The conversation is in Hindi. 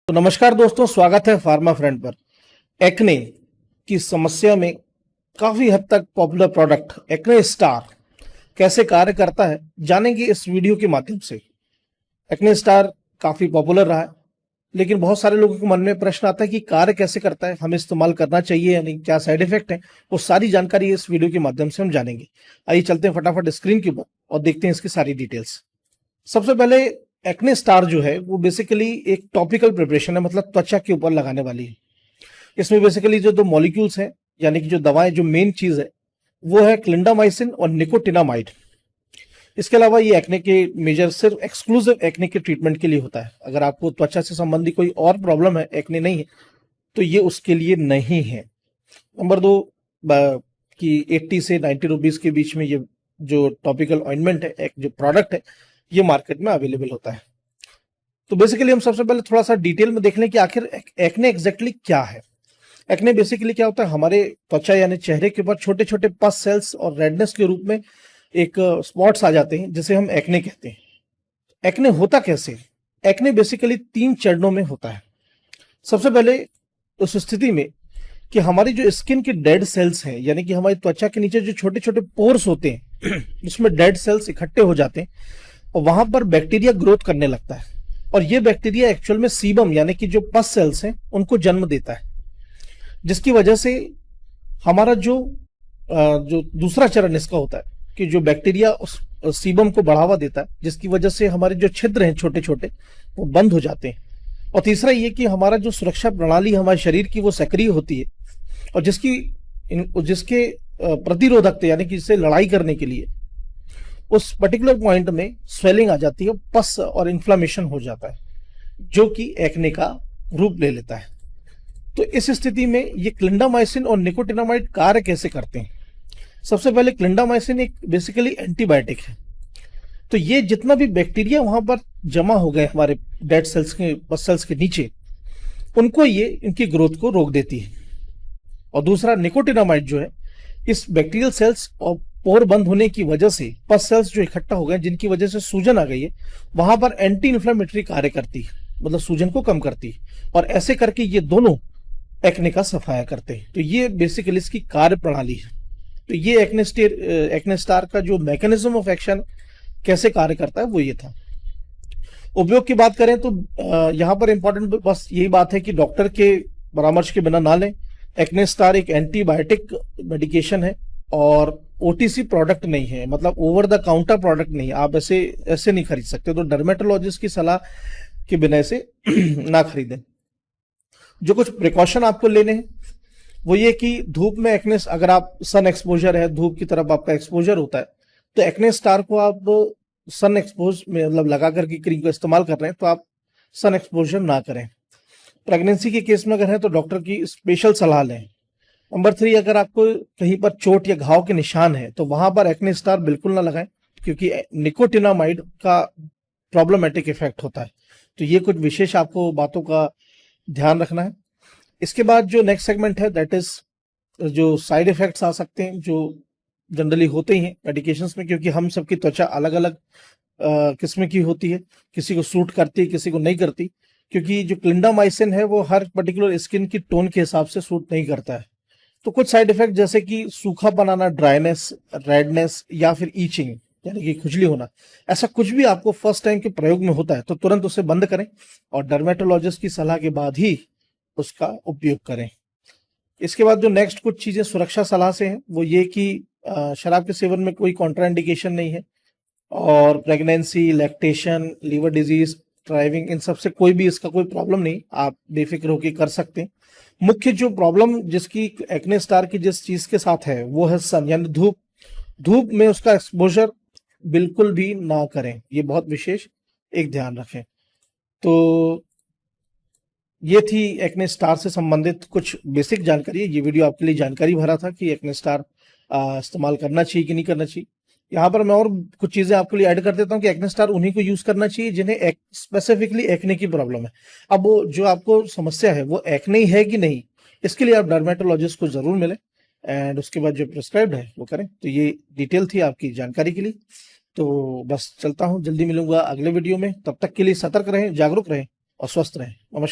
तो नमस्कार दोस्तों, स्वागत है फार्मा फ्रेंड पर। एक्ने की समस्या में काफी हद तक पॉपुलर प्रोडक्ट एक्ने स्टार कैसे कार्य करता है जानेंगे इस वीडियो के माध्यम से। एक्ने स्टार काफी पॉपुलर रहा है, लेकिन बहुत सारे लोगों के मन में प्रश्न आता है कि कार्य कैसे करता है, हमें इस्तेमाल करना चाहिए या नहीं, क्या साइड इफेक्ट है। वो सारी जानकारी इस वीडियो के माध्यम से हम जानेंगे। आइए चलते हैं फटाफट स्क्रीन के ऊपर और देखते हैं इसकी सारी डिटेल्स। सबसे पहले एक्ने स्टार जो है वो बेसिकली एक टॉपिकल प्रिपरेशन है, मतलब त्वचा के ऊपर लगाने वाली है। इसमें बेसिकली जो दो मॉलिक्यूल्स हैं, यानी कि जो दवाएं, जो मेन चीज है वो है क्लिंडामाइसिन और निकोटिनामाइड। इसके अलावा ये एक्ने के मेजर सिर्फ एक्सक्लूसिव एक्ने के ट्रीटमेंट के लिए होता है। अगर आपको त्वचा से संबंधी कोई और प्रॉब्लम है, एक्ने नहीं है, तो ये उसके लिए नहीं है। नंबर दो, कि 80 से 90 रुपीज के बीच में ये जो टॉपिकल ऑइंटमेंट है, एक जो प्रोडक्ट है, ये मार्केट में अवेलेबल होता है। तो बेसिकली हम सबसे पहले थोड़ा सा डिटेल में देख लें कि आखिर एक्ने एग्जैक्टली क्या है। एक्ने बेसिकली क्या होता है, हमारे त्वचा यानी चेहरे के ऊपर छोटे छोटे पस सेल्स और रेडनेस के रूप में एक स्पॉट्स आ जाते हैं, जिसे हम एक्ने कहते हैं। एक्ने होता कैसे? एक्ने बेसिकली 3 चरणों में होता है। सबसे पहले उस स्थिति में कि हमारी जो स्किन की डेड सेल्स हैं, यानी कि हमारी त्वचा के नीचे जो छोटे छोटे पोर्स होते हैं उसमें डेड सेल्स इकट्ठे हो जाते हैं और वहां पर बैक्टीरिया ग्रोथ करने लगता है। और ये बैक्टीरिया एक्चुअल में सीबम यानी कि जो पस सेल्स हैं उनको जन्म देता है, जिसकी वजह से हमारा जो दूसरा चरण इसका होता है कि जो बैक्टीरिया उस सीबम को बढ़ावा देता है, जिसकी वजह से हमारे जो छिद्र हैं छोटे छोटे वो बंद हो जाते हैं। और तीसरा ये कि हमारा जो सुरक्षा प्रणाली हमारे शरीर की वो सक्रिय होती है और जिसके प्रतिरोधकता यानी कि इससे लड़ाई करने के लिए उस पर्टिकुलर पॉइंट में स्वेलिंग आ जाती है, पस और इन्फ्लामेशन हो जाता है, जो कि एक्ने का रूप ले लेता है। तो इस स्थिति में ये क्लिंडामाइसिन और निकोटिनामाइड कार्य कैसे करते हैं? सबसे पहले क्लिंडामाइसिन एक बेसिकली एंटीबायोटिक है। तो ये जितना भी बैक्टीरिया वहां पर जमा हो गए हमारे डेड सेल्स के पस सेल्स के नीचे, उनको ये इनकी ग्रोथ को रोक देती है। और दूसरा निकोटिनामाइड जो है, इस बैक्टीरियल सेल्स और पोर बंद होने की वजह से पस सेल्स जो इकट्ठा हो गए, जिनकी वजह से सूजन आ गई है, वहां पर एंटी इन्फ्लेमेटरी कार्य करती है, मतलब सूजन को कम करती है। और ऐसे करके ये दोनों एक्ने का सफाया करते हैं। तो ये बेसिकली इसकी कार्य प्रणाली है। तो ये एक्ने स्टार का जो मैकेनिज्म ऑफ एक्शन कैसे कार्य करता है वो ये था। उपयोग की बात करें तो यहाँ पर इंपॉर्टेंट बस यही बात है कि डॉक्टर के परामर्श के बिना ना लें। एक्ने स्टार एक एंटीबायोटिक मेडिकेशन है और ओटीसी प्रोडक्ट नहीं है, मतलब ओवर द काउंटर प्रोडक्ट नहीं है। आप ऐसे ऐसे नहीं खरीद सकते, तो डर्मेटोलॉजिस्ट की सलाह के बिना इसे ना खरीदें। जो कुछ प्रिकॉशन आपको लेने हैं वो ये कि धूप में एक्ने, अगर आप सन एक्सपोजर है, धूप की तरफ आपका एक्सपोजर होता है, तो एक्ने स्टार को आप सन एक्सपोज में मतलब लगा करके क्रीम को इस्तेमाल कर रहे हैं तो आप सन एक्सपोजर ना करें। प्रेगनेंसी के केस में अगर है तो डॉक्टर की स्पेशल सलाह लें। नंबर 3, अगर आपको कहीं पर चोट या घाव के निशान है तो वहां पर एक्ने स्टार बिल्कुल ना लगाएं, क्योंकि निकोटिनामाइड का प्रॉब्लमेटिक इफेक्ट होता है। तो ये कुछ विशेष आपको बातों का ध्यान रखना है। इसके बाद जो नेक्स्ट सेगमेंट है, दैट इज जो साइड इफेक्ट्स आ सकते हैं, जो जनरली होते ही हैं मेडिकेशंस में, क्योंकि हम सबकी त्वचा अलग अलग किस्म की होती है। किसी को सूट करती है, किसी को नहीं करती, क्योंकि जो क्लिंडामाइसिन है वो हर पर्टिकुलर स्किन की टोन के हिसाब से सूट नहीं करता है। तो कुछ साइड इफेक्ट जैसे कि सूखापन आना, ड्राइनेस, रेडनेस या फिर ईचिंग यानी कि खुजली होना, ऐसा कुछ भी आपको फर्स्ट टाइम के प्रयोग में होता है तो तुरंत उसे बंद करें और डर्मेटोलॉजिस्ट की सलाह के बाद ही उसका उपयोग करें। इसके बाद जो नेक्स्ट कुछ चीजें सुरक्षा सलाह से हैं वो ये कि शराब के सेवन में कोई कॉन्ट्राइंडिकेशन नहीं है और pregnancy, lactation, liver disease, driving, इन सब से कोई भी इसका कोई प्रॉब्लम नहीं, आप बेफिक्र होकर कर सकते हैं। मुख्य जो प्रॉब्लम जिसकी एक्ने स्टार की जिस चीज के साथ है वो है सन यानी धूप। धूप में उसका एक्सपोजर बिल्कुल भी ना करें, ये बहुत विशेष एक ध्यान रखें। तो ये थी एक्ने स्टार से संबंधित कुछ बेसिक जानकारी। ये वीडियो आपके लिए जानकारी भरा था कि एक्ने स्टार इस्तेमाल करना चाहिए कि नहीं करना चाहिए। यहाँ पर मैं और कुछ चीजें आपके लिए ऐड कर देता हूँ कि एक्ने स्टार उन्हीं को यूज करना चाहिए जिन्हें स्पेसिफिकली एक्ने की प्रॉब्लम है। अब वो जो आपको समस्या है वो एक्ने ही है कि नहीं, इसके लिए आप डर्मेटोलॉजिस्ट को जरूर मिलें एंड उसके बाद जो प्रिस्क्राइब्ड है वो करें। तो ये डिटेल थी आपकी जानकारी के लिए। तो बस चलता हूँ, जल्दी मिलूंगा अगले वीडियो में। तब तक के लिए सतर्क रहें, जागरूक रहें और स्वस्थ रहें। नमस्कार।